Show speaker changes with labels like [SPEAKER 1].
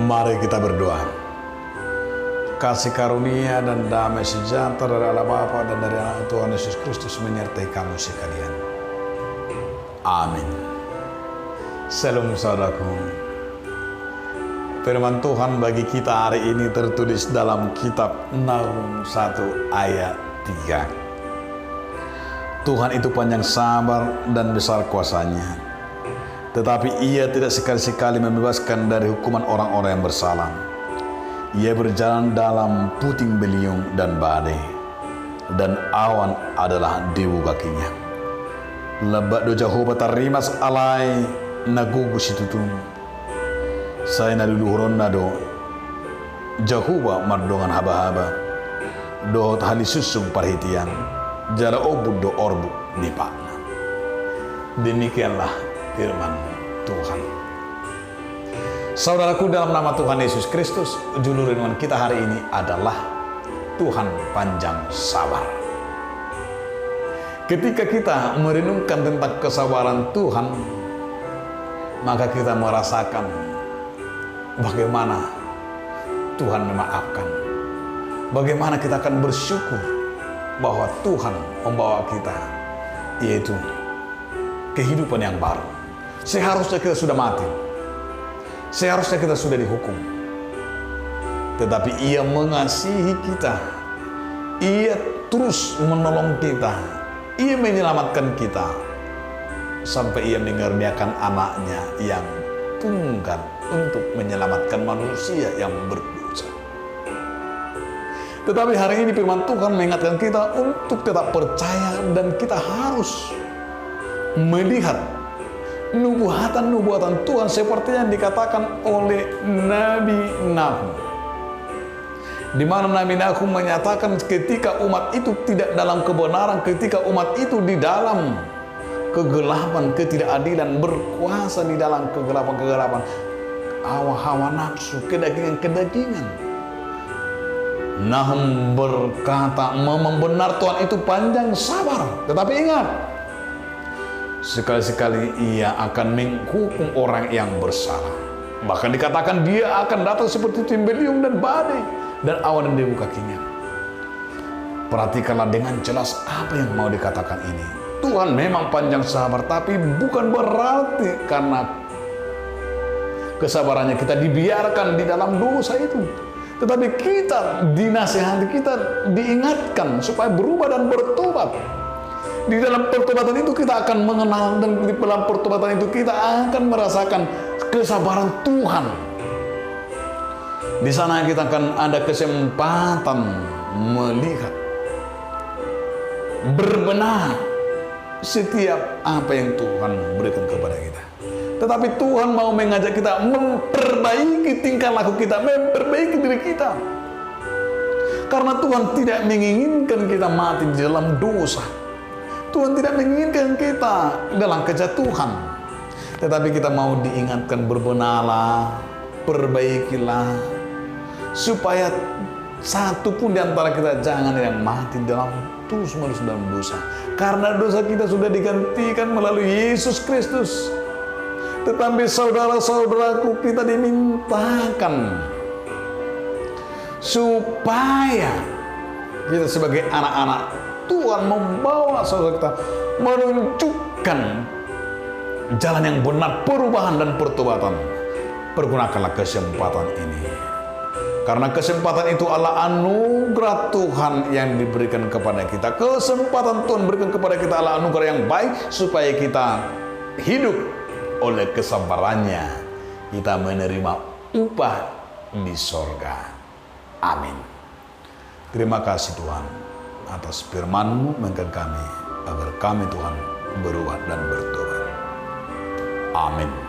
[SPEAKER 1] Mari kita berdoa. Kasih karunia dan damai sejahtera dari Allah Bapa dan dari anak Tuhan Yesus Kristus menyertai kamu sekalian. Amin. Shalom saudaraku. Firman Tuhan bagi kita hari ini tertulis dalam kitab Nahum 1 ayat 3. Tuhan itu panjang sabar dan besar kuasanya, tetapi ia tidak sekali-sekali membebaskan dari hukuman orang-orang yang bersalah. Ia berjalan dalam puting beliung dan badai, dan awan adalah debu kakinya. Lebat do Jehovah tarimas alai nagugu situtum. Saya naduluhuron nado Jehovah mardongan haba-haba. Do halisusung perhatian. Jala obud do orbu nipakna. Demikianlah firman Tuhan. Saudaraku, dalam nama Tuhan Yesus Kristus, judul renungan kita hari ini adalah Tuhan panjang sabar. Ketika kita merenungkan tentang kesabaran Tuhan, maka kita merasakan bagaimana Tuhan memaafkan. Bagaimana kita akan bersyukur bahwa Tuhan membawa kita, yaitu kehidupan yang baru. Seharusnya kita sudah mati. Seharusnya kita sudah dihukum. Tetapi ia mengasihi kita. Ia terus menolong kita. Ia menyelamatkan kita. Sampai ia mengaruniakan anaknya yang tunggal untuk menyelamatkan manusia yang berdosa. Tetapi hari ini firman Tuhan mengingatkan kita untuk tetap percaya, dan kita harus melihat nubuatan-nubuatan Tuhan seperti yang dikatakan oleh Nabi Nahum, di mana Nabi Nahum menyatakan ketika umat itu tidak dalam kebenaran, ketika umat itu di dalam kegelapan, ketidakadilan, berkuasa di dalam kegelapan-kegelapan, hawa-hawa nafsu, kedagingan-kedagingan. Nahum berkata, memang benar Tuhan itu panjang sabar, tetapi ingat, sekali-sekali ia akan menghukum orang yang bersalah. Bahkan dikatakan dia akan datang seperti puting beliung dan badai, dan awan dan debu kakinya. Perhatikanlah dengan jelas apa yang mau dikatakan ini. Tuhan memang panjang sabar, tapi bukan berarti karena kesabarannya kita dibiarkan di dalam dosa itu. Tetapi kita dinasihati, kita diingatkan supaya berubah dan bertobat. Di dalam pertobatan itu kita akan mengenal, dan di dalam pertobatan itu kita akan merasakan kesabaran Tuhan. Di sana kita akan ada kesempatan melihat berbenar setiap apa yang Tuhan berikan kepada kita. Tetapi Tuhan mau mengajak kita memperbaiki tingkah laku kita, memperbaiki diri kita. Karena Tuhan tidak menginginkan kita mati di dalam dosa. Tuhan tidak menginginkan kita dalam kejatuhan. Tetapi kita mau diingatkan, berbenarlah, perbaikilah, supaya satu pun di antara kita jangan yang mati dalam terus-menerus dalam dosa. Karena dosa kita sudah digantikan melalui Yesus Kristus. Tetapi saudara-saudaraku, kita dimintakan supaya kita sebagai anak-anak Tuhan membawa saudara kita, menunjukkan jalan yang benar, perubahan dan pertobatan. Pergunakanlah kesempatan ini, karena kesempatan itu adalah anugerah Tuhan yang diberikan kepada kita. Kesempatan Tuhan berikan kepada kita adalah anugerah yang baik, supaya kita hidup oleh kesabarannya, kita menerima upah di sorga. Amin. Terima kasih Tuhan atas firman-Mu, mengingatkan kami agar kami Tuhan berubah dan bertobat. Amin.